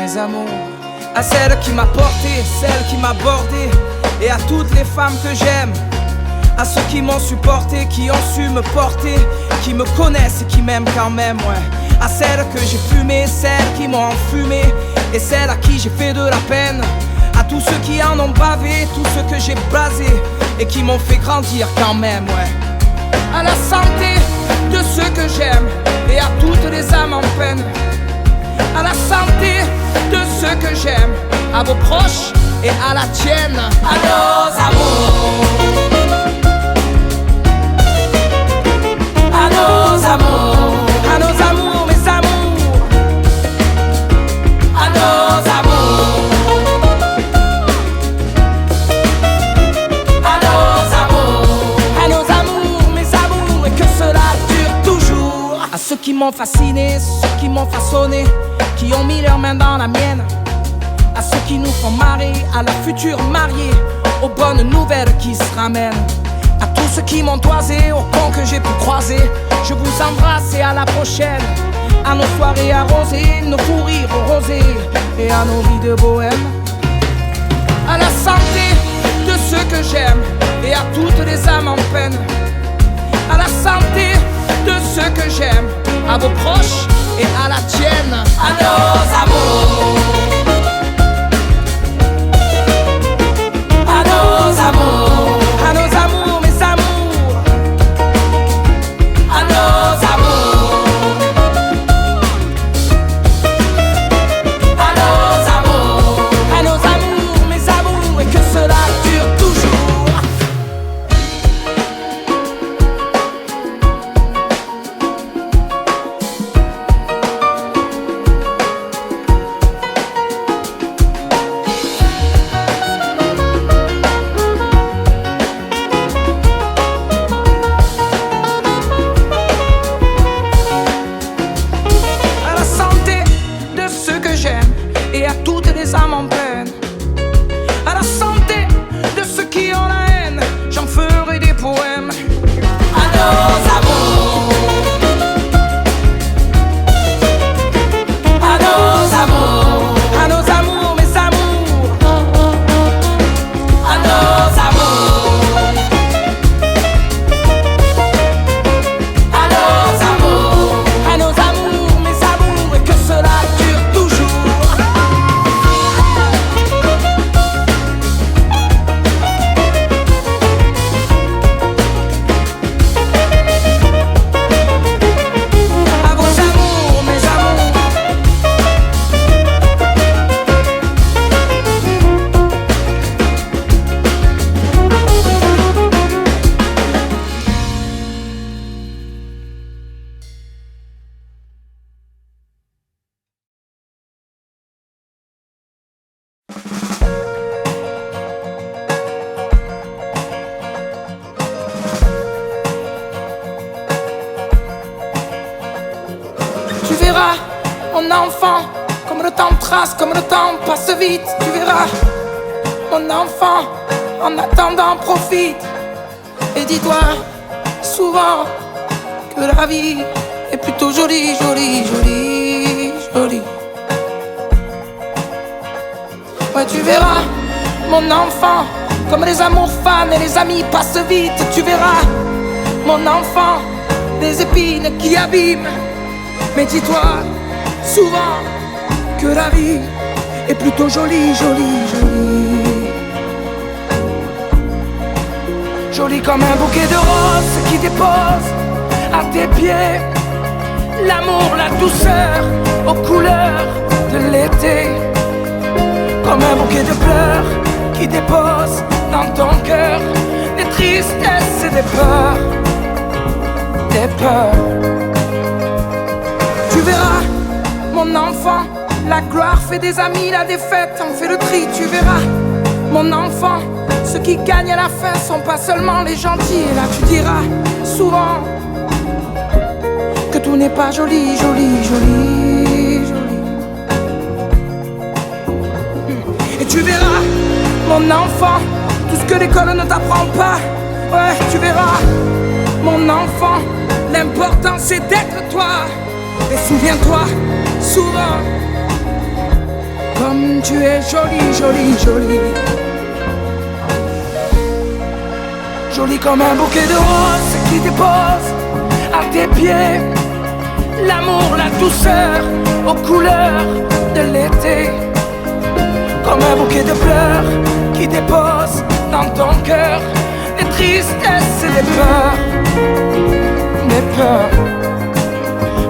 mes amours. À celle qui m'a porté, celle qui m'a bordé, et à toutes les femmes que j'aime. À ceux qui m'ont supporté, qui ont su me porter, qui me connaissent et qui m'aiment quand même, ouais. À celles que j'ai fumées, celles qui m'ont enfumé, et celles à qui j'ai fait de la peine. À tous ceux qui en ont bavé, tous ceux que j'ai blasés et qui m'ont fait grandir quand même, ouais. À la santé de ceux que j'aime et à toutes les âmes en peine. À la santé de ceux que j'aime, à vos proches et à la tienne. À nos amours, à nos amours, à nos amours, mes amours, à nos amours, à nos amours, à nos amours, mes amours, et que cela dure toujours. À ceux qui m'ont fasciné, ceux qui m'ont façonné, qui ont mis leurs mains dans la mienne. À ceux qui nous font marrer, à la future mariée, aux bonnes nouvelles qui se ramènent. À tous ceux qui m'ont toisé, aux cons que j'ai pu croiser, je vous embrasse et à la prochaine. À nos soirées arrosées, nos fous rires au rosé, et à nos vies de bohème. À la santé de ceux que j'aime et à toutes les âmes en peine. À la santé de ceux que j'aime, à vos proches et à la tienne. À nos amours, à nos amours, à nos amours, mes amours, à nos amours, à nos amours, à nos amours, mes amours, et que cela dure toujours. Mon enfant, comme le temps trace, comme le temps passe vite, tu verras. Mon enfant, en attendant profite. Et dis-toi souvent que la vie est plutôt jolie, jolie, jolie, jolie. Ouais, tu verras, mon enfant, comme les amours fans et les amis passent vite, tu verras. Mon enfant, des épines qui abîment. Mais dis-toi souvent que la vie est plutôt jolie, jolie, jolie. Jolie comme un bouquet de roses qui dépose à tes pieds l'amour, la douceur aux couleurs de l'été. Comme un bouquet de fleurs qui dépose dans ton cœur des tristesses et des peurs, des peurs. Tu verras, mon enfant, la gloire fait des amis, la défaite en fait le tri. Tu verras, mon enfant, ceux qui gagnent à la fin sont pas seulement les gentils. Et là tu diras souvent que tout n'est pas joli, joli, joli, joli. Et tu verras, mon enfant, tout ce que l'école ne t'apprend pas. Ouais, tu verras, mon enfant, l'important c'est d'être toi. Et souviens-toi souvent Tu es jolie, jolie, jolie. Jolie comme un bouquet de roses qui dépose à tes pieds. L'amour, la douceur aux couleurs de l'été. Comme un bouquet de fleurs qui dépose dans ton cœur des tristesses et des peurs. Des peurs.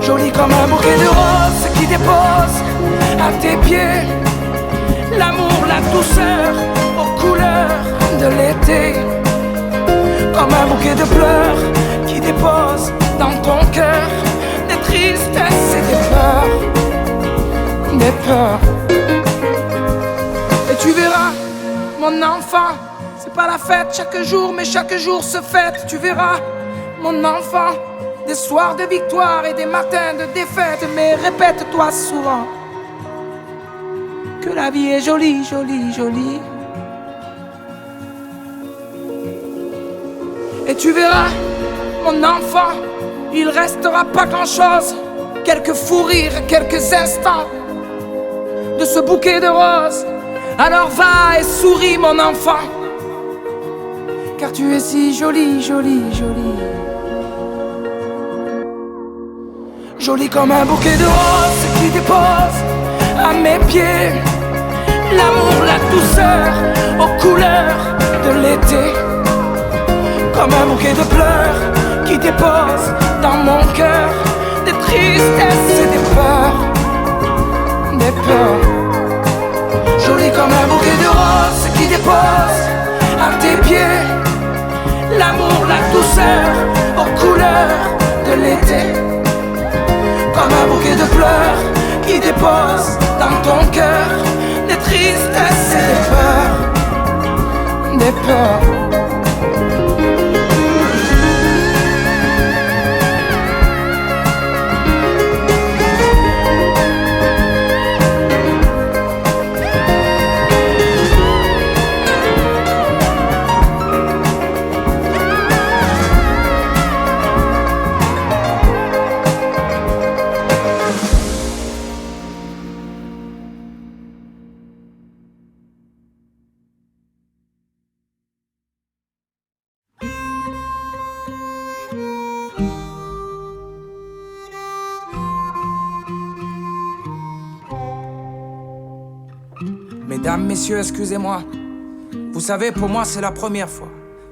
Jolie comme un bouquet de roses qui dépose à tes pieds. L'amour, la douceur aux couleurs de l'été. Comme un bouquet de fleurs qui dépose dans ton cœur des tristesses et des peurs. Des peurs. Et tu verras, mon enfant, c'est pas la fête chaque jour, mais chaque jour se fête. Tu verras, mon enfant, des soirs de victoire et des matins de défaite. Mais répète-toi souvent que la vie est jolie, jolie, jolie. Et tu verras, mon enfant, il restera pas grand-chose. Quelques fous rires, quelques instants de ce bouquet de roses. Alors va et souris, mon enfant, car tu es si jolie, jolie, jolie. Jolie comme un bouquet de roses qui dépose à mes pieds. L'amour, la douceur aux couleurs de l'été. Comme un bouquet de fleurs qui dépose dans mon cœur des tristesses et des peurs. Des peurs. Jolie comme un bouquet de roses qui dépose à tes pieds. L'amour, la douceur aux couleurs de l'été. Comme un bouquet de fleurs qui dépose dans ton cœur des tristesses et des peurs. Des peurs. Mesdames, messieurs, excusez-moi. Vous savez, pour moi, c'est la première fois.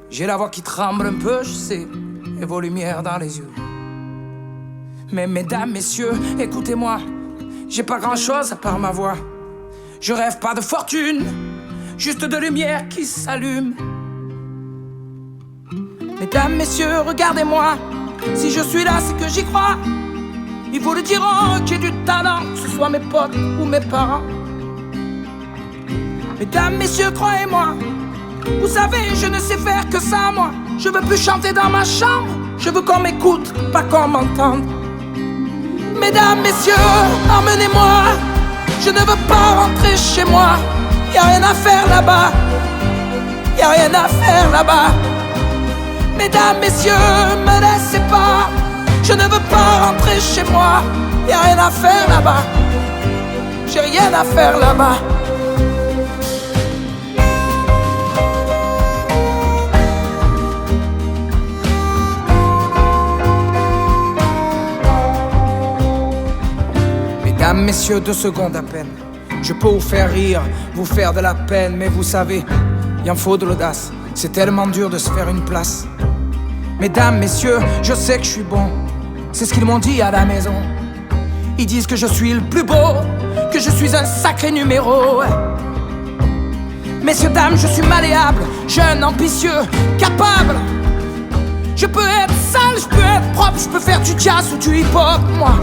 J'ai la voix qui tremble un peu, je sais, et vos lumières dans les yeux. Mais mesdames, messieurs, écoutez-moi. J'ai pas grand-chose à part ma voix. Je rêve pas de fortune, juste de lumière qui s'allume. Mesdames, messieurs, regardez-moi. Si je suis là, c'est que j'y crois. Ils vous le diront, que j'ai du talent, que ce soit mes potes ou mes parents. Mesdames, messieurs, croyez-moi. Vous savez, je ne sais faire que ça, moi. Je veux plus chanter dans ma chambre. Je veux qu'on m'écoute, pas qu'on m'entende. Mesdames, messieurs, emmenez-moi. Je ne veux pas rentrer chez moi. Y'a rien à faire là-bas. Y'a rien à faire là-bas. Mesdames, messieurs, me laissez pas. Je ne veux pas rentrer chez moi. Y'a rien à faire là-bas. J'ai rien à faire là-bas. Mesdames, messieurs, 2 secondes à peine. Je peux vous faire rire, vous faire de la peine, mais vous savez, il en faut de l'audace. C'est tellement dur de se faire une place. Mesdames, messieurs, je sais que je suis bon. C'est ce qu'ils m'ont dit à la maison. Ils disent que je suis le plus beau, que je suis un sacré numéro. Messieurs, dames, je suis malléable, jeune, ambitieux, capable. Je peux être sale, je peux être propre, je peux faire du jazz ou du hip-hop, moi.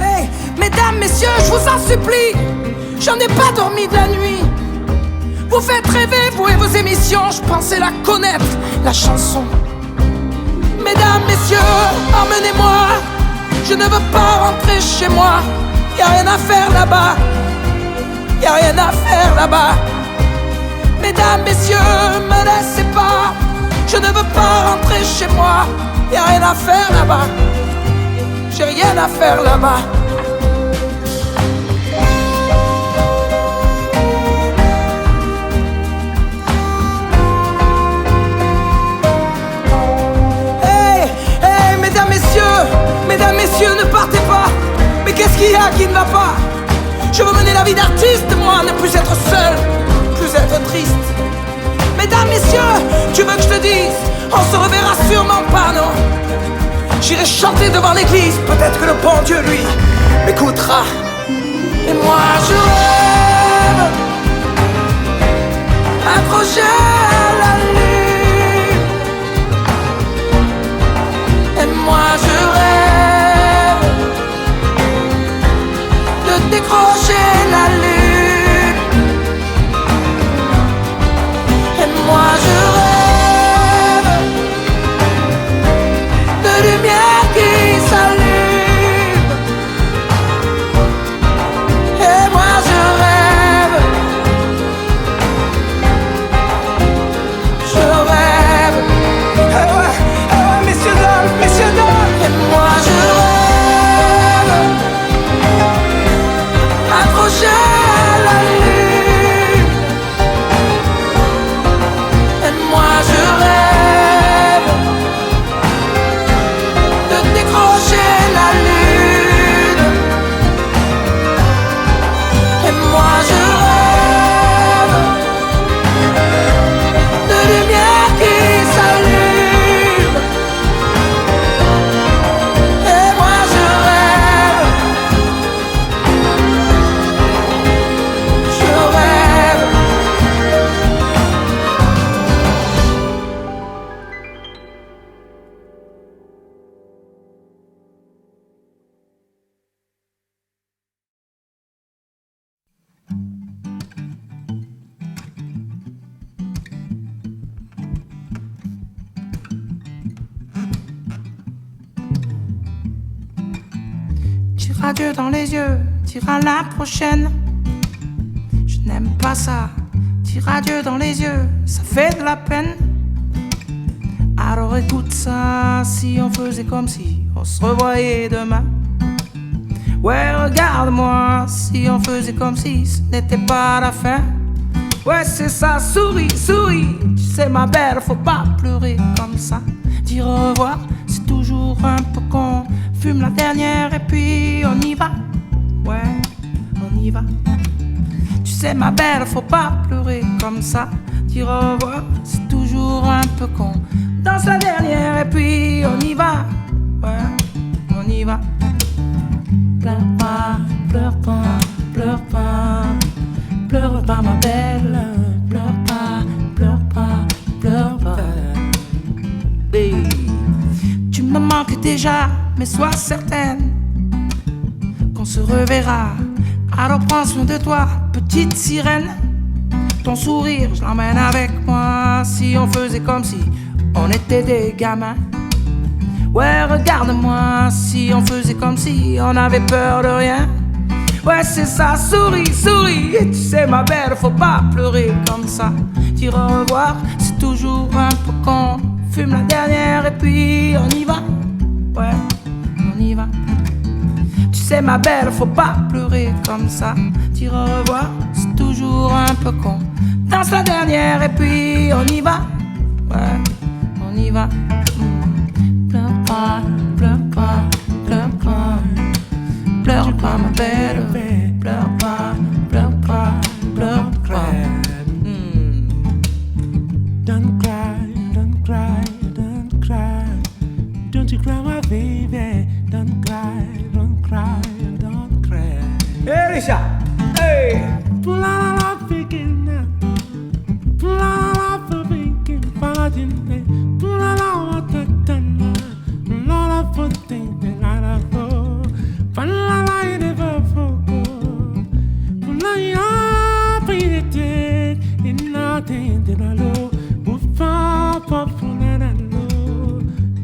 Hey, mesdames, messieurs, je vous en supplie, j'en ai pas dormi de la nuit. Vous faites rêver, vous et vos émissions, je pensais la connaître, la chanson. Mesdames, messieurs, emmenez-moi. Je ne veux pas rentrer chez moi. Y'a rien à faire là-bas. Y'a rien à faire là-bas. Mesdames, messieurs, me laissez pas. Je ne veux pas rentrer chez moi. Y'a rien à faire là-bas. J'ai rien à faire là-bas. là qui ne va pas. Je veux mener la vie d'artiste, moi, ne plus être seul, plus être triste. Mesdames, messieurs, tu veux que je te dise, on se reverra sûrement pas, non. J'irai chanter devant l'église, peut-être que le bon Dieu, lui, m'écoutera. Et moi je rêve, accroché à la lune. Et moi je rêve de décrocher la lune. Et moi je rêve de lumière qui s'allume. Et moi je rêve, messieurs dames. Et moi je rêve, accroché à la lune. Et moi je rêve de décrocher la lune. Et moi je rêve de lumière qui s'allume. Et moi je rêve, je rêve. Tira Dieu dans les yeux, tira la prochaine. Je n'aime pas ça. Tira Dieu dans les yeux, ça fait de la peine. Alors écoute ça, si on faisait comme si on se revoyait demain. Ouais, regarde-moi, si on faisait comme si ce n'était pas la fin. Ouais, c'est ça, souris, souris. Tu sais ma belle, faut pas pleurer comme ça. Dire au revoir, c'est toujours un peu con. Fume la dernière et puis on y va. Ouais, on y va. Tu sais ma belle, faut pas pleurer comme ça. Dire au revoir, c'est toujours un peu con. Danse la dernière et puis on y va. Ouais, on y va. Pleure pas, pleure pas, pleure pas. Pleure pas ma belle. Pleure pas, pleure pas, pleure pas. Hey. Tu me manques déjà, mais sois certaine qu'on se reverra. Alors prends soin de toi, petite sirène. Ton sourire, je l'emmène avec moi. Si on faisait comme si on était des gamins. Ouais, regarde-moi, si on faisait comme si on avait peur de rien. Ouais, c'est ça, souris, souris. Et tu sais ma belle, faut pas pleurer comme ça. Dire au revoir, c'est toujours un peu con. Fume la dernière et puis on y va. Ouais, on y va. Tu sais ma belle, faut pas pleurer comme ça. Dire au revoir, c'est toujours un peu con. Danse la dernière et puis on y va. Ouais, on y va. Pleure pas, pleure pas, pleure pas. Pleure pas ma belle. Pleure pas, pleure pas, pleure pas. Don't cry, don't cry, don't cry. Don't you cry, my baby. Don't cry, don't cry, don't cry. Hey Richard, hey. Pull out la picking up. Pull out la picking, paladin. Pull out la tatana. Pull out la pudding, the light of go. Pull out la never forgo. Pull out ya, beat it in nothing, then I know. Papa,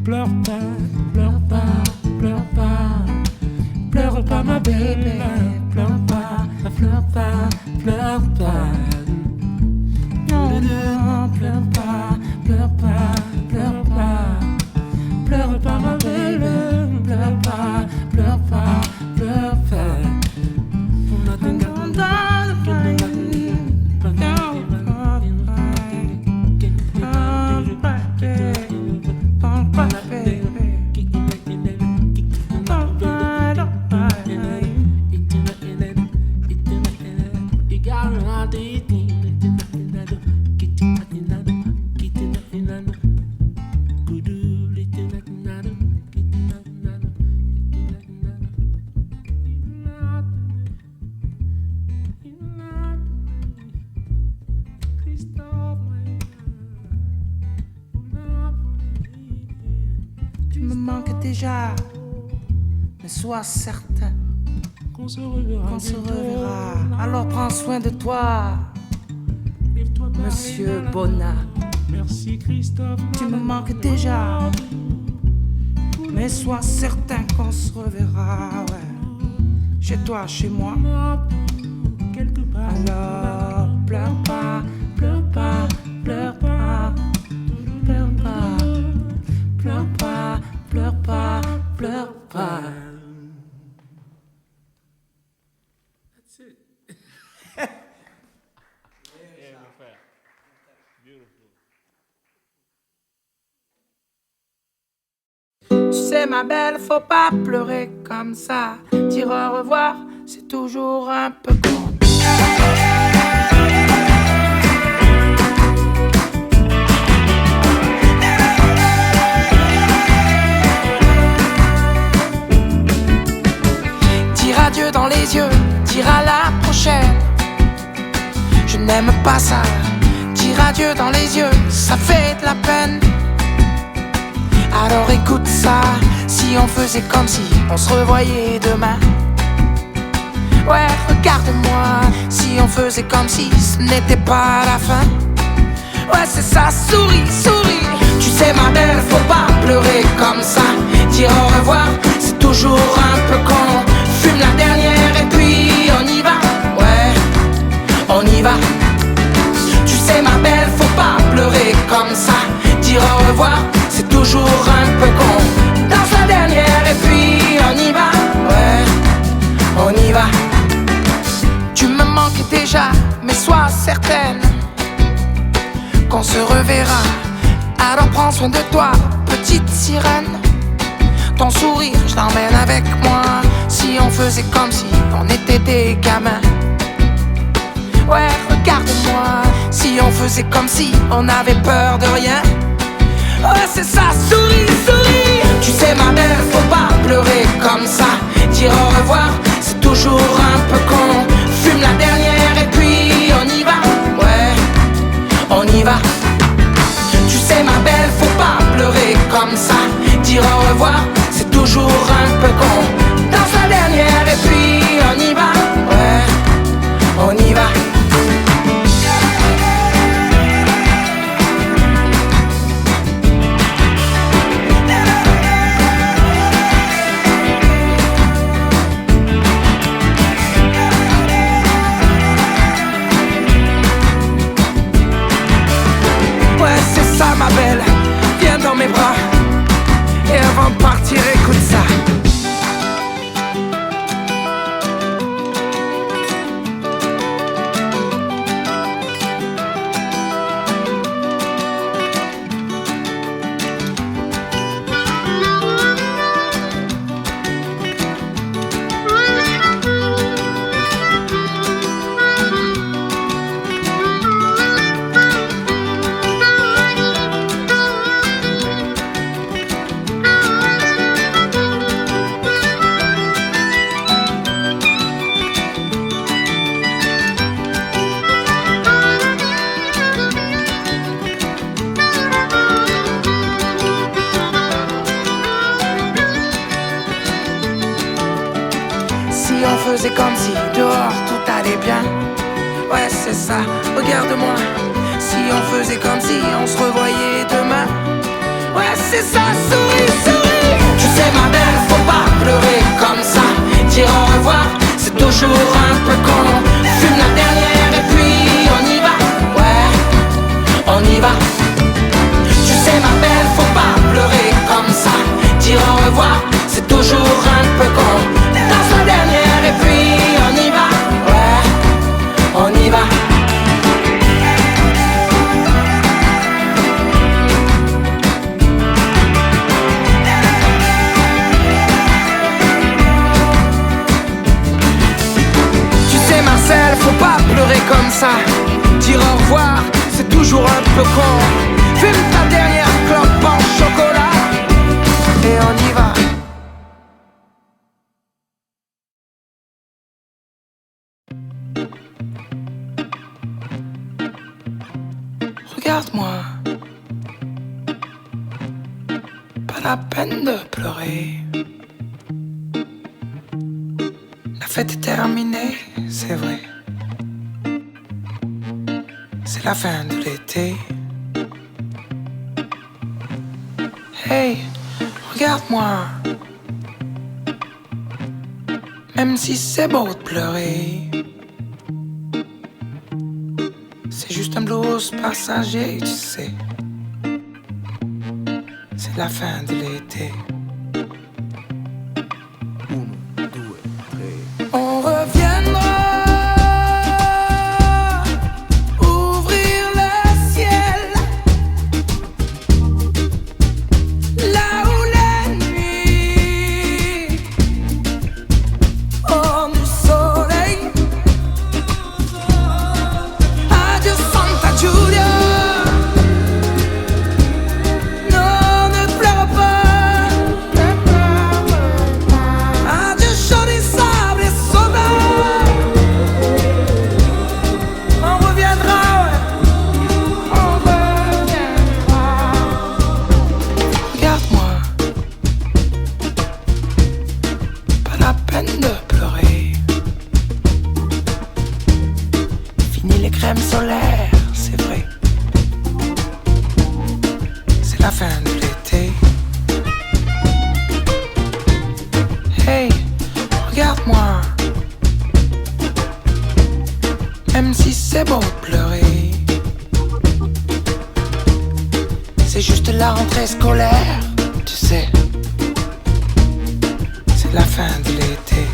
pleure pas, pleure pas, pleure pas. Pleure pas ma belle, pleure pas, pleure pas, pleure pas. Non, non, pleure pas, pleure pas, pleure pas. Pleure pas ma belle, pleure pas, pleure pas, pleure pas. déjà, mais sois certain qu'on se reverra. Alors prends soin de toi, Monsieur Bonnat. Merci Christophe. Tu me manques déjà, mais sois certain qu'on se reverra, ouais. Chez toi, chez moi, quelque part. Alors pleure pas, pleure pas, pleure pas, pleure pas, pleure pas, pleure pas, pleure pas. That's it. Tu sais ma belle, faut pas pleurer comme ça. Dire au revoir, c'est toujours un peu con. Dire adieu dans les yeux, dire à la prochaine. Je n'aime pas ça. Dire adieu dans les yeux, ça fait de la peine. Alors écoute ça, si on faisait comme si on se revoyait demain. Ouais, regarde-moi, si on faisait comme si ce n'était pas la fin. Ouais, c'est ça, souris, souris. Tu sais ma belle, faut pas pleurer comme ça. Dire au revoir, c'est toujours un peu con. Fume la dernière et puis on y va. Ouais, on y va. Tu sais ma belle, faut pas pleurer comme ça. Dire au revoir, c'est toujours un peu con. Danse la dernière et puis on y va. Ouais, on y va. Tu me manques déjà, mais sois certaine qu'on se reverra. Alors prends soin de toi, petite sirène. Ton sourire, je l'emmène avec moi. Si on faisait comme si on était des gamins. Ouais, regarde-moi, si on faisait comme si on avait peur de rien. Ouais, c'est ça, souris, souris. Tu sais ma belle, faut pas pleurer comme ça. Dire au revoir, c'est toujours un peu con. Fume la dernière et puis on y va. Ouais, on y va. Tu sais ma belle, faut pas pleurer comme ça. Dire au revoir, c'est toujours un peu con. Danse la dernière et puis on y va. Ouais, on y va. Ma belle, viens dans mes bras. Et avant de partir, écoute ça. Faisais comme si dehors tout allait bien. Ouais, c'est ça, regarde-moi. Si on faisait comme si on se revoyait demain. Ouais, c'est ça, souris, souris. Tu sais ma belle, faut pas pleurer comme ça. Dire au revoir, c'est toujours un peu con. Fume la dernière et puis on y va. Ouais, on y va. Tu sais ma belle, faut pas pleurer comme ça. Dire au revoir, c'est toujours un peu con. Danse la dernière et puis on y va. Ouais, on y va. Tu sais Marcel, faut pas pleurer comme ça. Dire au revoir, c'est toujours un peu con. Fume ta dernière clope en chocolat et on y va. Regarde-moi. la peine de pleurer. La fête est terminée, c'est vrai. C'est la fin de l'été. Hey, regarde-moi. Même si c'est beau de pleurer, c'est juste un blues passager, tu sais. C'est la fin de l'été. On reviendra ouvrir le ciel, là où la nuit hors du soleil. Adieu Santa Giulia. Solaire, c'est vrai. C'est la fin de l'été. Hey, regarde-moi. Même si c'est beau de pleurer, c'est juste la rentrée scolaire, tu sais. C'est la fin de l'été.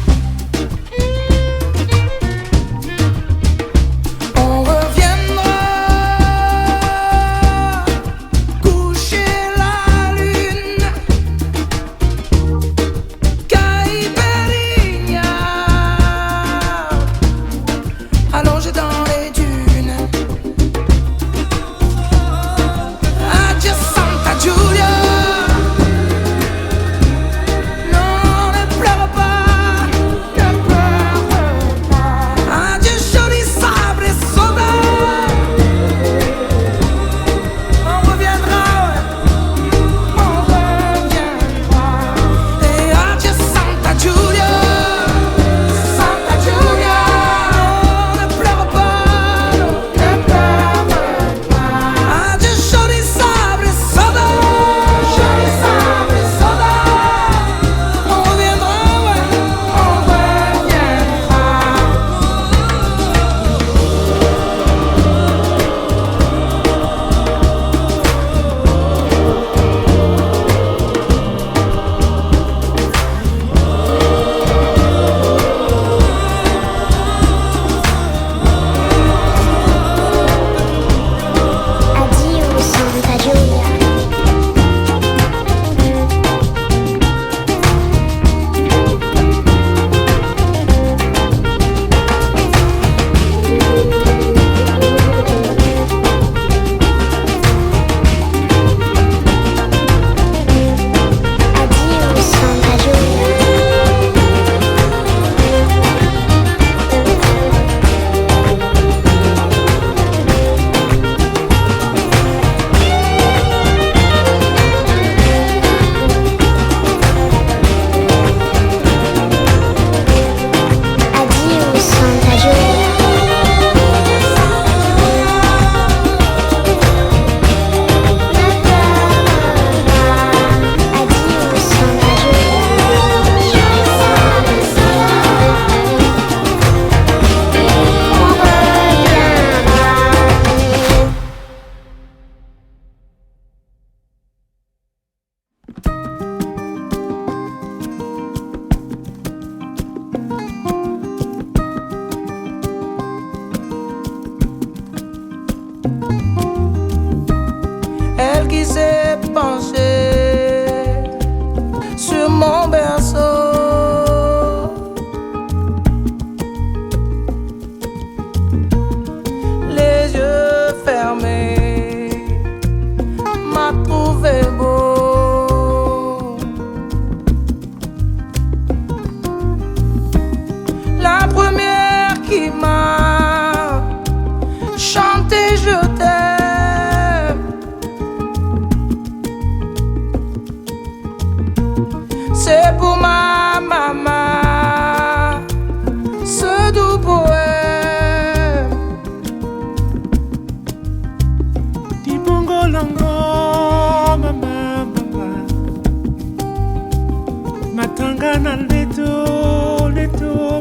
Mangana leto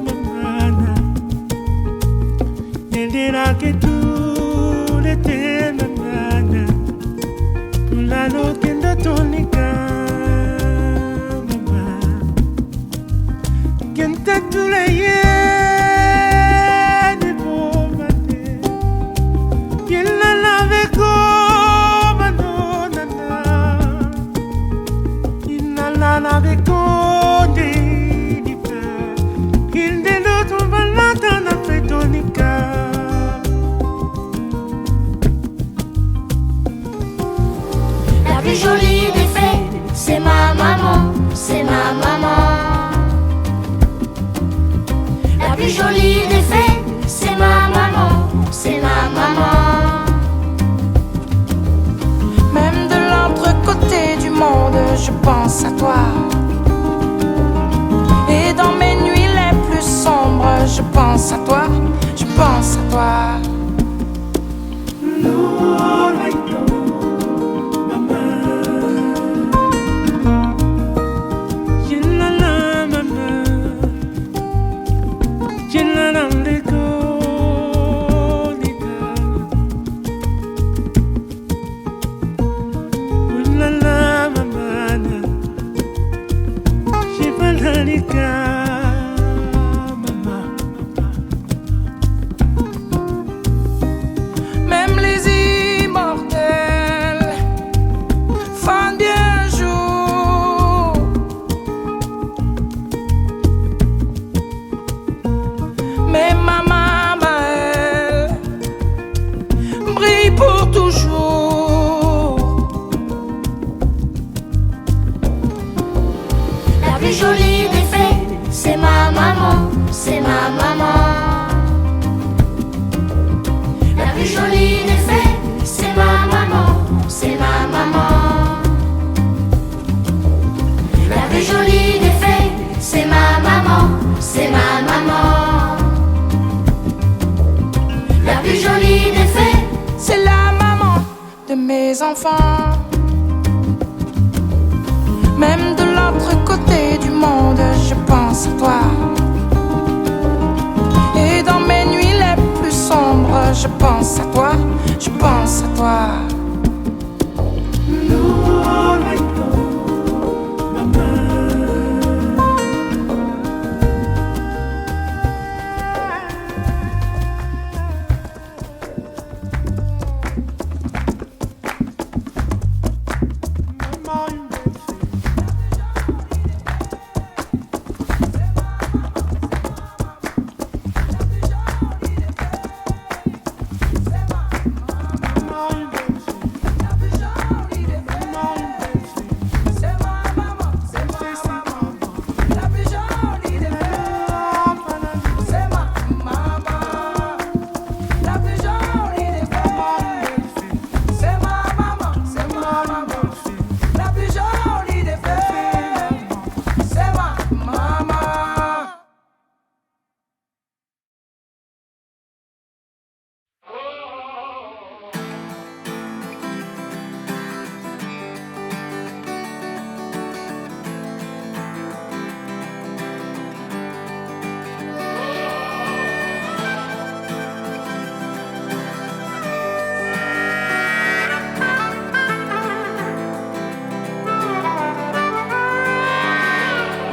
mamana Nendera que tu le te mamana La lo kenda tonika mama Kenta tu le ye de bomate Yella la veko manonana Inna la veko La plus jolie des fées, c'est ma maman, c'est ma maman. La plus jolie des fées, c'est ma maman, c'est ma maman. Même de l'autre côté du monde, je pense à toi. Et dans mes nuits les plus sombres, je pense à toi, je pense à toi. Même les immortels font bien jour. Mais ma maman, elle brille pour toujours. La plus jolie des fées, c'est ma maman, c'est ma maman. La plus jolie des fées, c'est ma maman, c'est ma maman. La plus jolie des fées, c'est ma maman, c'est ma maman. La plus jolie des fées, C'est la maman de mes enfants. Même de l'autre côté du monde, je pense à toi. Et dans mes nuits les plus sombres, je pense à toi, je pense à toi.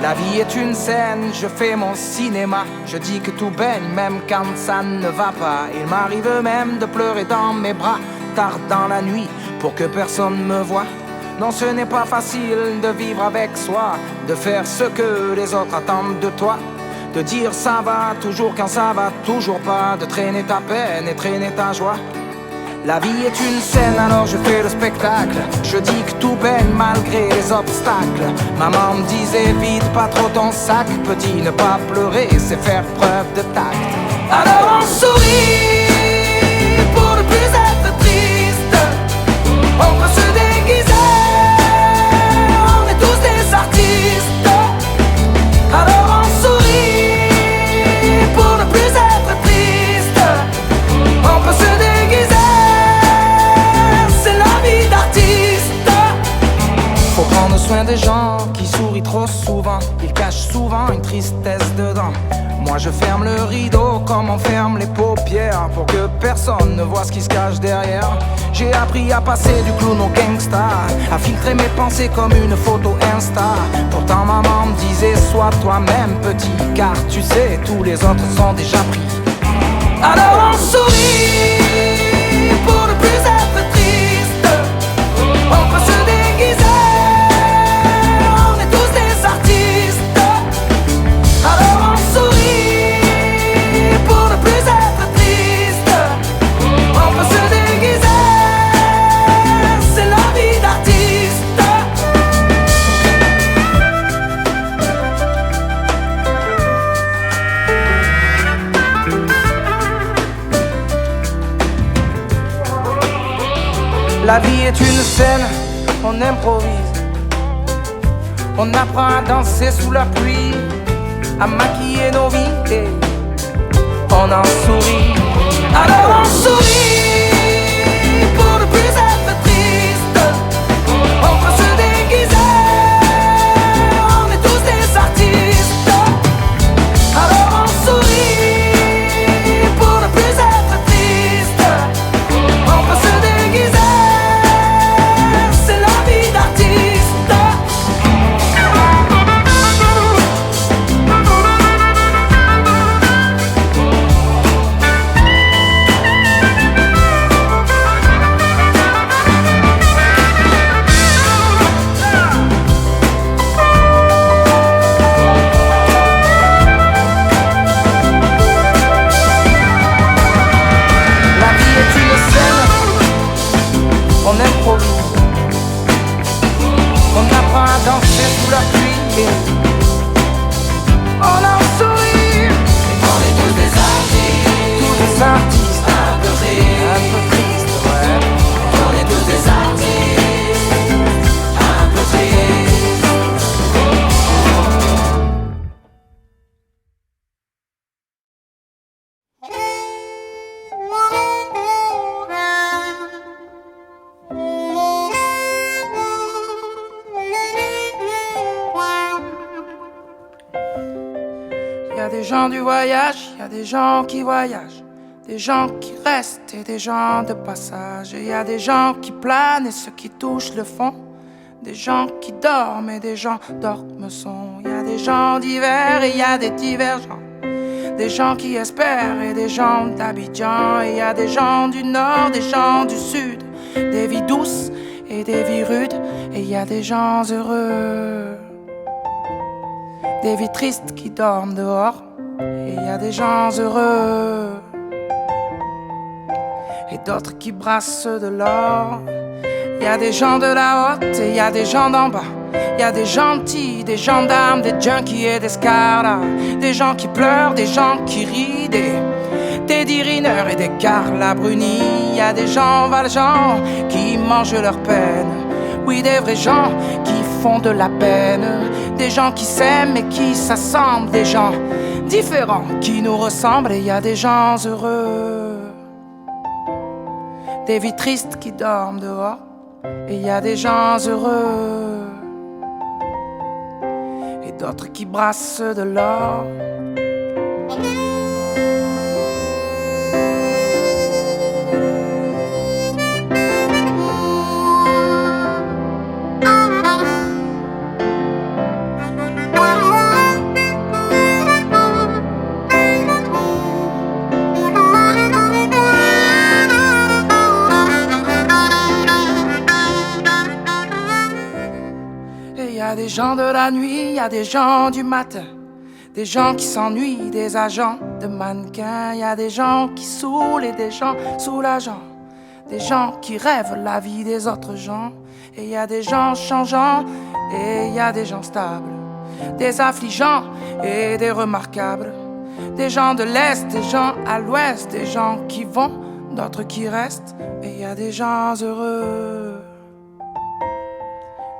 La vie est une scène, je fais mon cinéma. Je dis que tout baigne, même quand ça ne va pas. Il m'arrive même de pleurer dans mes bras, tard dans la nuit, pour que personne me voie. Non, ce n'est pas facile de vivre avec soi, de faire ce que les autres attendent de toi. De dire ça va toujours quand ça va toujours pas, de traîner ta peine et traîner ta joie. La vie est une scène, alors je fais le spectacle. Je dis que tout baigne malgré les obstacles. Maman me disait vide pas trop ton sac. Petit, ne pas pleurer, c'est faire preuve de tact. Alors on sourit pour ne plus être triste. On peut se déguiser, on est tous des artistes. Alors on sourit pour ne plus être triste. On peut se déguiser, faut prendre soin des gens qui sourient trop souvent. Ils cachent souvent une tristesse dedans. Moi je ferme le rideau comme on ferme les paupières, pour que personne ne voit ce qui se cache derrière. J'ai appris à passer du clown au gangsta, à filtrer mes pensées comme une photo Insta. Pourtant maman me disait sois toi-même petit, car tu sais tous les autres sont déjà pris. Alors on sourit pour ne plus être triste. On peut se déguiser, on est tous des artistes. Alors on sourit pour ne plus être triste. On peut se déguiser, c'est la vie d'artiste. La vie est une scène, on improvise. On apprend à danser sous la pluie, à maquiller nos vies et on en sourit. Alors on sourit pour ne plus être triste. On peut se déguiser, on est tous des artistes. Alors on sourit pour ne plus être triste. On peut se déguiser, c'est la vie d'artiste. La vie est une scène, on improvise. On apprend à danser sous la pluie et on en sourit. On est tous des artistes, un peu tristes, ouais. On est tous des artistes, un peu tristes. Y a des gens du voyage, y a des gens qui voyagent, des gens qui restent et des gens de passage. Et y a des gens qui planent et ceux qui touchent le fond, des gens qui dorment et des gens dorment son. Y a des gens divers et y a des divergents, des gens qui espèrent et des gens d'Abidjan. Et y a des gens du nord, des gens du sud, des vies douces et des vies rudes. Et y a des gens heureux, des vies tristes qui dorment dehors. Et y a des gens heureux et d'autres qui brassent de l'or. Y a des gens de la haute et y a des gens d'en bas. Y a des gentils, des gendarmes, des junkies et des scaras, des gens qui pleurent, des gens qui rient, des dirineurs et des Carla Bruni. Y a des gens valjean qui mangent leur peine. Oui, des vrais gens qui font de la peine, des gens qui s'aiment et qui s'assemblent, des gens différents qui nous ressemblent. Et y a des gens heureux, des vies tristes qui dorment dehors. Et y a des gens heureux et d'autres qui brassent de l'or. Y a des gens de la nuit, y a des gens du matin, des gens qui s'ennuient, des agents de mannequins. Y a des gens qui saoulent et des gens soulageants, des gens qui rêvent la vie des autres gens. Et y a des gens changeants et y a des gens stables, des affligeants et des remarquables, des gens de l'Est, des gens à l'Ouest, des gens qui vont, d'autres qui restent. Et y a des gens heureux,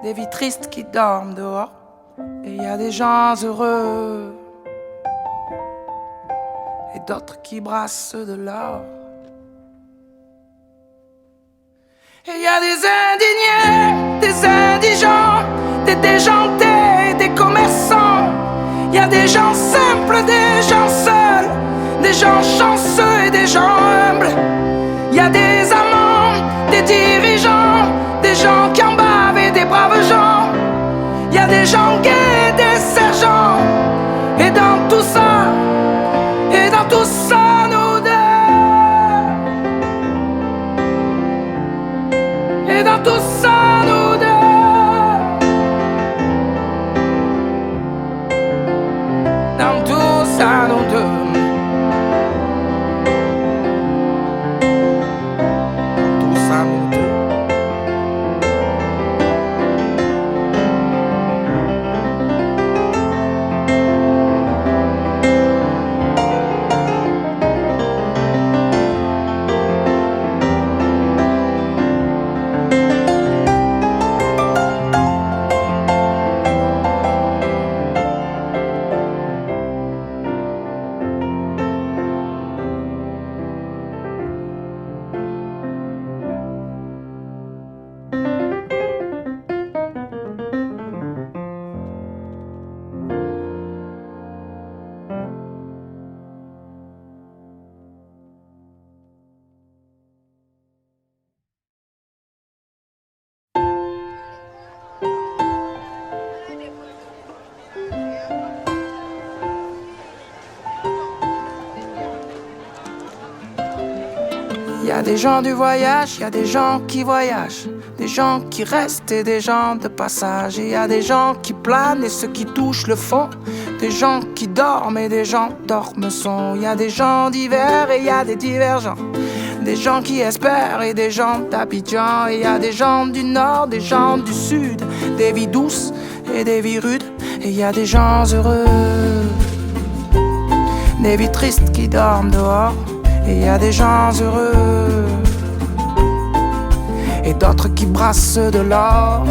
des vies tristes qui dorment dehors. Et y a des gens heureux et d'autres qui brassent de l'or. Et y a des indignés, des indigents, des déjantés, des commerçants. Y a des gens simples, des gens seuls, des gens chanceux et des gens humbles. Y a des amants, des dirigeants, des gens qui en bavent et des braves gens. Y a des gens gays, des sergents. Et dans tout ça, nous deux. Et dans tout ça, nous deux. Dans tout ça, nous deux. Tout ça, nous deux. Y a des gens du voyage, y a des gens qui voyagent, des gens qui restent et des gens de passage. Et y a des gens qui planent et ceux qui touchent le fond, des gens qui dorment et des gens dorment son. Y a des gens divers et y a des divergents, des gens qui espèrent et des gens d'Abidjan. Et y a des gens du nord, des gens du sud, des vies douces et des vies rudes. Et y a des gens heureux, des vies tristes qui dorment dehors. Et y a des gens heureux et d'autres qui brassent de l'or.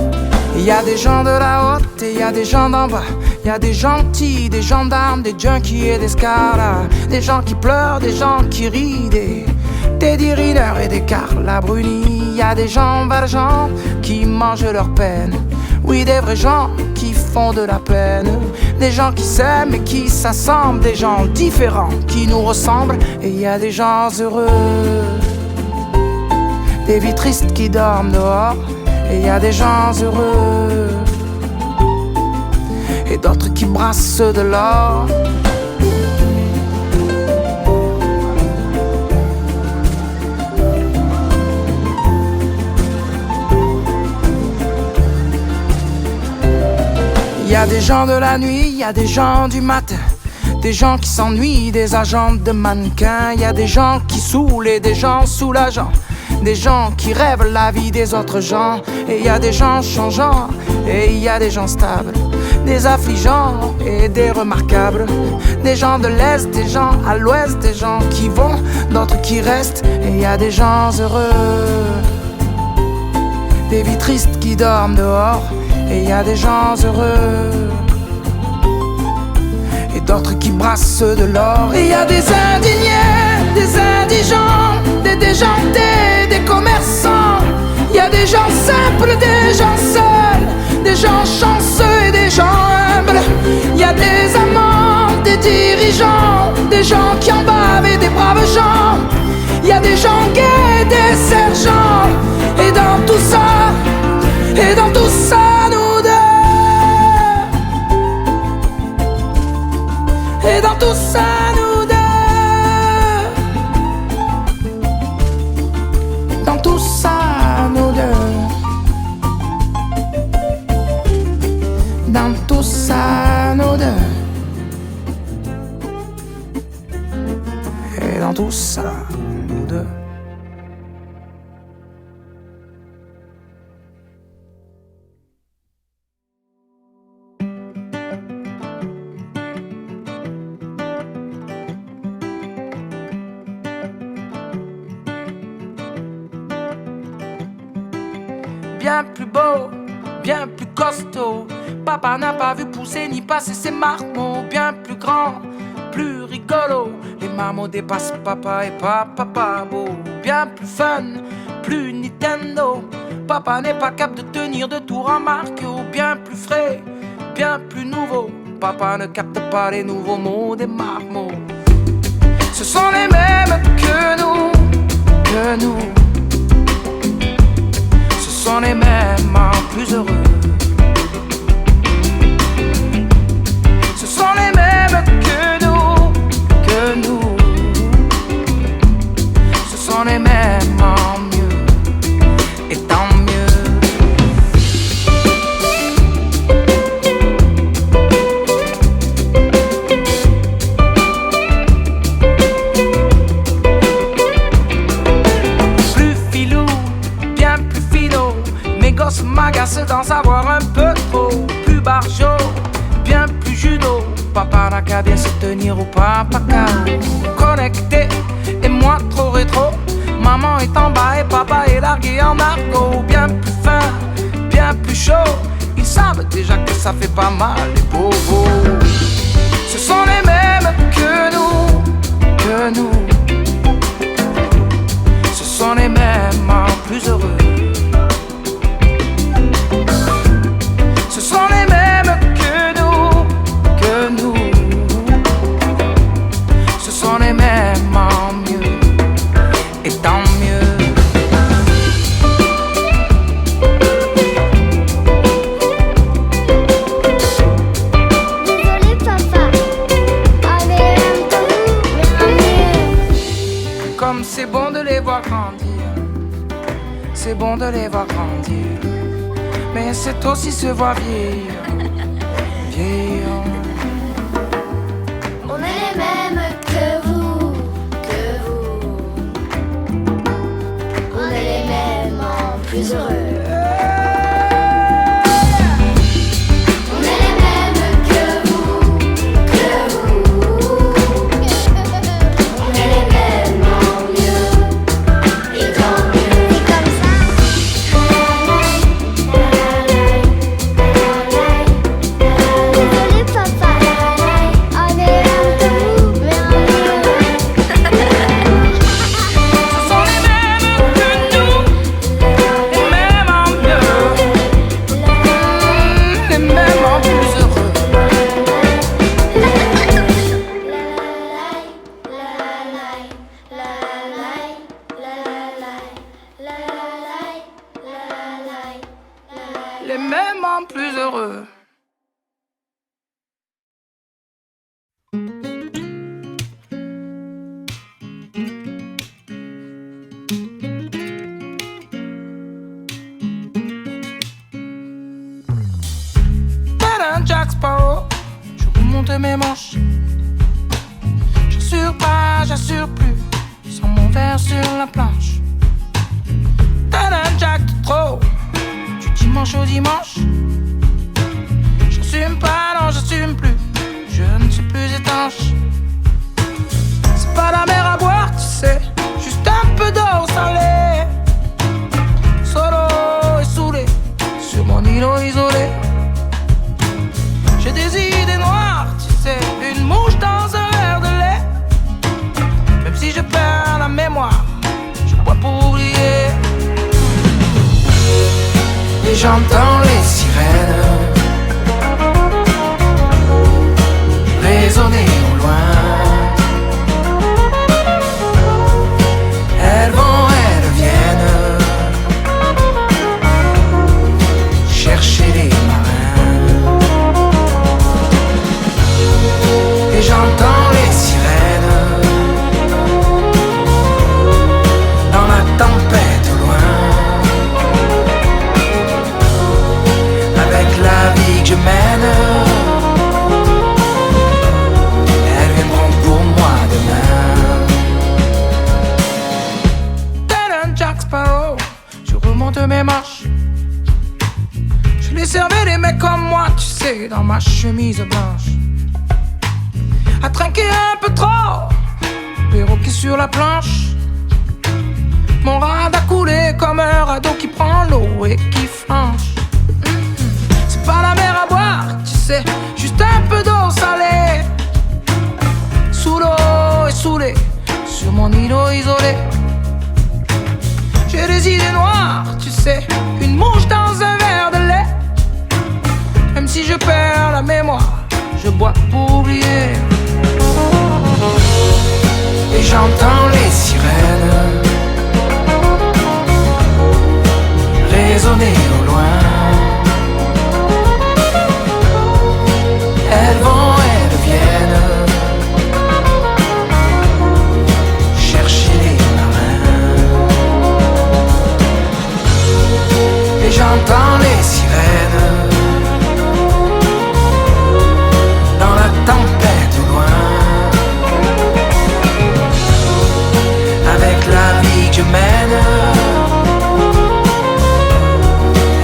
Et y a des gens de la haute et y a des gens d'en bas. Y a des gentils, des gendarmes, des junkies et des scaras, des gens qui pleurent, des gens qui rient, des Teddy Riner et des Carla Bruni. Y a des gens valjean qui mangent leur peine. Oui, des vrais gens qui font de la peine. Des gens qui s'aiment et qui s'assemblent. Des gens différents qui nous ressemblent. Et y a des gens heureux, des vies tristes qui dorment dehors. Et y a des gens heureux et d'autres qui brassent de l'or. Y a des gens de la nuit, y a des gens du matin, des gens qui s'ennuient, des agents de mannequins. Y a des gens qui saoulent et des gens soulageants, des gens qui rêvent la vie des autres gens. Et y a des gens changeants et y a des gens stables, des affligeants et des remarquables, des gens de l'Est, des gens à l'Ouest, des gens qui vont, d'autres qui restent. Et y a des gens heureux, des vies tristes qui dorment dehors. Et y a des gens heureux et d'autres qui brassent de l'or. Et y a des indignés, des indigents, des déjantés, des commerçants. Y a des gens simples, des gens seuls, des gens chanceux et des gens humbles. Y a des amants, des dirigeants, des gens qui en bavent et des braves gens. Y a des gens gays, des sergents. Et dans tout ça, nous deux. Et dans tout ça, nous deux. Dans tout ça, nous deux. Dans tout ça, nous deux. Et dans tout ça, nous deux. Bien plus beau, bien plus costaud. Papa n'a pas vu pousser ni passer ses marmots. Bien plus grand, plus rigolo. Les marmots dépassent papa et papa pas beau. Bien plus fun, plus Nintendo. Papa n'est pas capable de tenir de tour en Mario. Bien plus frais, bien plus nouveau. Papa ne capte pas les nouveaux mots des marmots. Ce sont les mêmes que nous, que nous. Ce sont les mêmes en plus heureux. Ce sont les mêmes que nous, que nous. Ce sont les mêmes en mieux, et tant mieux. M'agace d'en savoir un peu trop. Plus barjot, bien plus judo. Papa n'a qu'à bien se tenir au papa KO. Connecté et moi trop rétro. Maman est en bas et papa est largué en argot. Bien plus fin, bien plus chaud. Ils savent déjà que ça fait pas mal les bobos. Ce sont les mêmes que nous, que nous. Ce sont les mêmes en plus heureux. Ce sont les mêmes que nous, que nous. Ce sont les mêmes en mieux, et tant mieux. Désolé papa, on est un peu. Comme c'est bon de les voir grandir, c'est bon de les voir grandir. Mais c'est aussi se voir vieillir, vieillir. On est les mêmes que vous, que vous. On est les mêmes en plus heureux. On est les mêmes que vous, que vous. On est les mêmes en mieux, et tant mieux. C'est comme ça. Désolé papa, on est un peu, mais on est. Ce sont les mêmes que nous, les mêmes en mieux, les mêmes en plus heureux. Les mêmes en plus heureux. Tel un Jack Sparrow, je remonte mes manches. J'assure pas, j'assure plus, sans mon verre sur la planche. Tel un Jack de trop, du dimanche au dimanche. J'assume pas, non j'assume plus, je ne suis plus étanche. C'est pas la mer à boire, tu sais, juste un peu d'eau salée. Solo et saoulé, sur mon îlot isolé. J'ai des idées noires, tu sais, une mouche dans un verre de lait. Même si je perds la mémoire, je bois pour oublier. Et j'entends les sirènes résonner au loin. Elles vont, elles viennent chercher les marins. Et j'entends les sirènes dans la tempête au loin. Avec la vie que je mène, elles viendront pour moi demain. Tel un Jack Sparrow, je remonte mes marches. Je les servais des mecs comme moi, tu sais, dans ma chemise blanche. À trinquer un peu trop, perroquet sur la planche. Mon rad a coulé comme un radeau qui prend l'eau et qui flanche. C'est pas la mer à boire, tu sais, juste un peu d'eau salée. Sous l'eau et saoulé, sur mon îlot isolé. J'ai des idées noires, tu sais, une mouche dans un verre de lait. Même si je perds la mémoire, je bois pour oublier. Et j'entends les sirènes résonner au loin. Elles vont, elles viennent chercher les marins. Et j'entends les sirènes dans la tempête au loin. Avec la vie que je mène,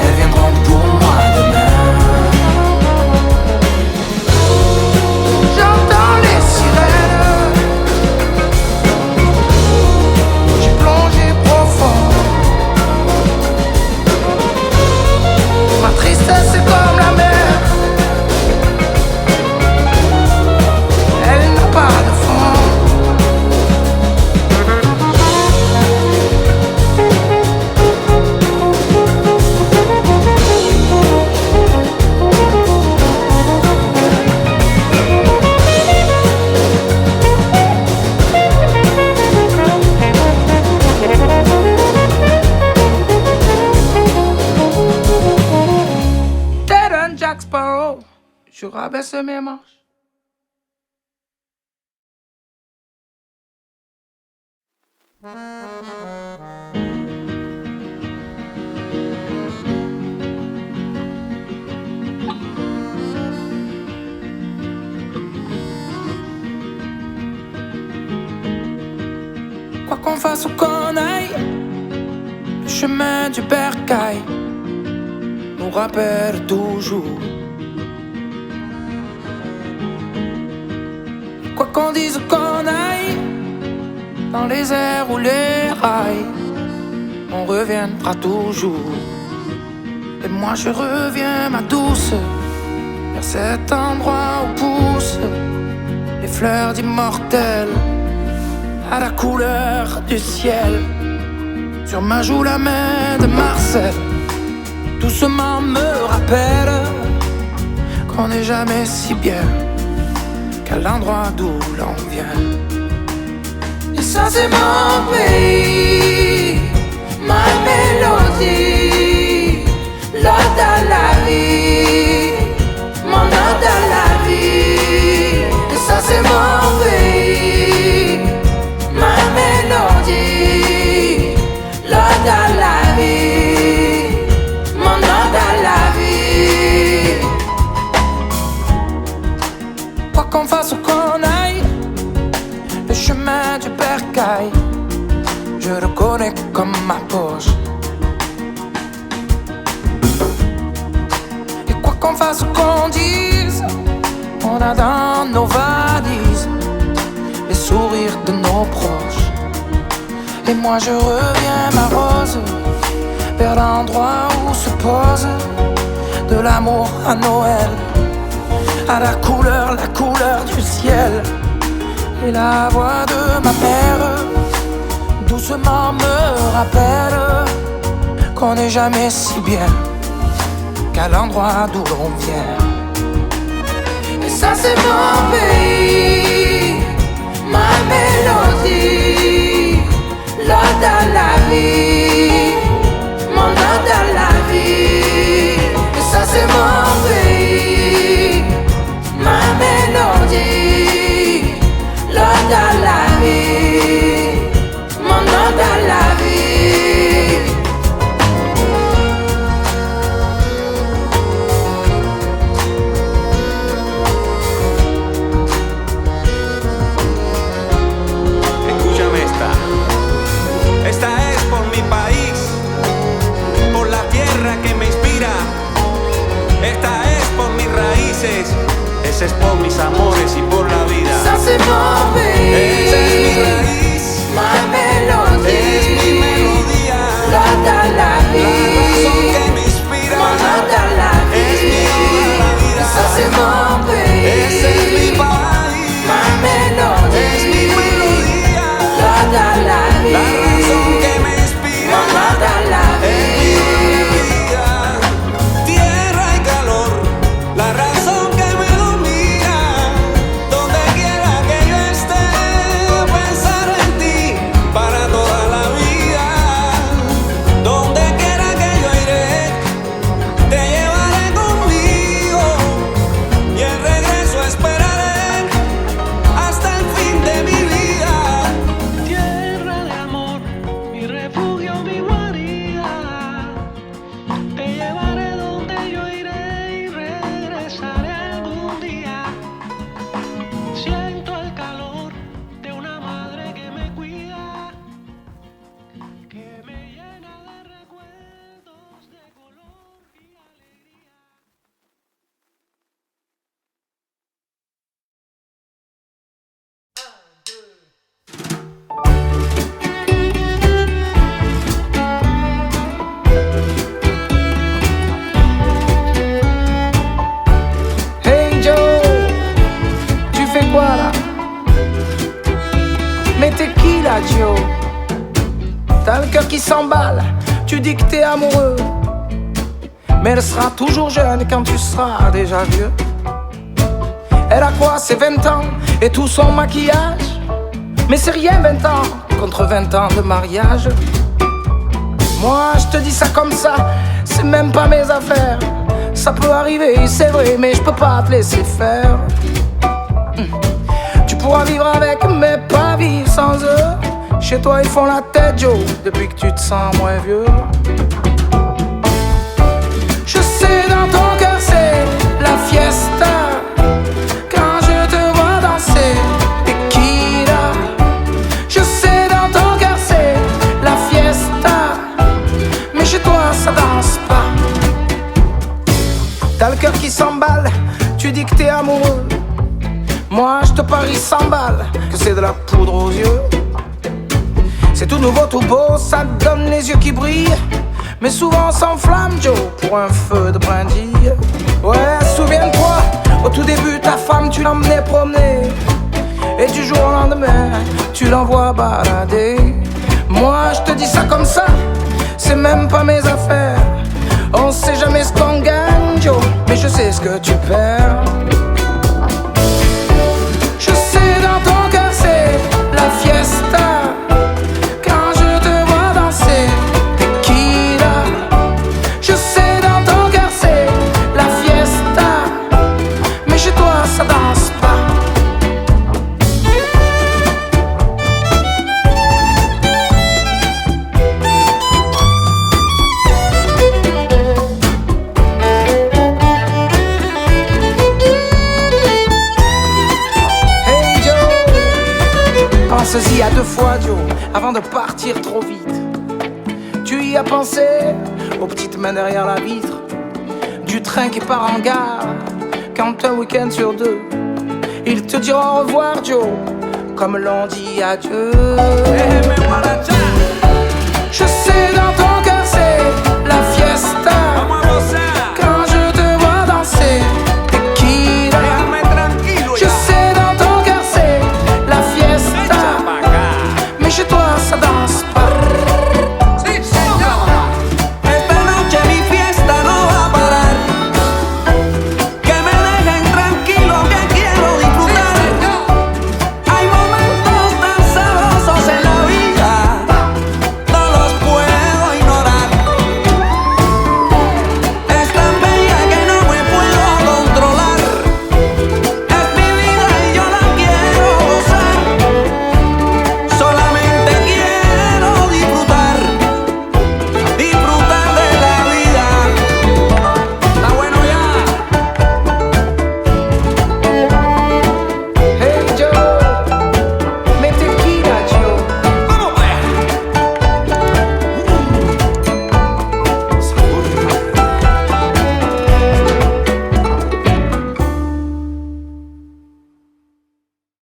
elles viendront pour moi demain. J'entends les sirènes, j'ai plongé profond. Ma tristesse est comme la mer, elle n'a pas de fond. Tel un Jack Sparrow, je rabaisse mes manches. Quoi qu'on fasse ou qu'on aille, le chemin du bercail nous rappelle toujours. Quoi qu'on dise ou qu'on aille, dans les airs ou les rails, on reviendra toujours. Et moi je reviens, ma douce, vers cet endroit où poussent les fleurs d'immortel, à la couleur du ciel. Sur ma joue la main de Marcel doucement me rappelle qu'on n'est jamais si bien qu'à l'endroit d'où l'on vient. Et ça c'est mon pays, ma mélodie, l'ode à la vie, mon ode à la vie. Et ça c'est mon pays, ma mélodie, l'ode à la vie, mon ode à la vie. Quoi qu'on fasse ou qu'on aille, le chemin du bercail, je le connais comme ma poche. Et quoi qu'on fasse ou qu'on dise, on a dans nos valises les sourires de nos proches. Et moi je reviens, ma rose, vers l'endroit où se pose de l'amour à Noël, à la couleur du ciel. Et la voix de ma mère doucement me rappelle qu'on n'est jamais si bien qu'à l'endroit d'où l'on vient. Et ça c'est mon pays, ma mélodie, l'ode à la vie, mon ode à la vie. Et ça c'est mon pays, ma mélodie, l'ode à la vie, mon ode à la vie. quoi là? Mais t'es qui là, Joe? T'as le cœur qui s'emballe, tu dis que t'es amoureux. Mais elle sera toujours jeune quand tu seras déjà vieux. Elle a quoi, c'est 20 ans et tout son maquillage? Mais c'est rien 20 ans contre 20 ans de mariage. Moi je te dis ça comme ça, c'est même pas mes affaires. Ça peut arriver, c'est vrai, mais je peux pas te laisser faire. Tu pourras vivre avec, mais pas vivre sans eux. Chez toi ils font la tête, Joe, depuis que tu te sens moins vieux. Je sais dans ton cœur c'est la fiesta. Quand je te vois danser, tequila. Je sais dans ton cœur c'est la fiesta. Mais chez toi ça danse pas. T'as le cœur qui s'emballe, tu dis que t'es amoureux. Moi je te parie 100 balles que c'est de la poudre aux yeux. C'est tout nouveau, tout beau, ça te donne les yeux qui brillent. Mais souvent on s'enflamme, Joe, pour un feu de brindille. Ouais, souviens-toi, au tout début ta femme tu l'emmenais promener. Et du jour au lendemain, tu l'envoies balader. Moi je te dis ça comme ça, c'est même pas mes affaires. On sait jamais ce qu'on gagne, Joe, mais je sais ce que tu perds. Je sais dans ton cœur c'est la fiesta. Quand je te vois danser, tequila. Je sais dans ton cœur c'est la fiesta. Mais chez toi ça danse pas. Pense-y à 2 fois, Joe, avant de partir trop vite. Tu y as pensé aux petites mains derrière la vitre du train qui part en gare. Quand un week-end sur 2 ils te diront au revoir, Joe, comme l'on dit adieu. Je sais dans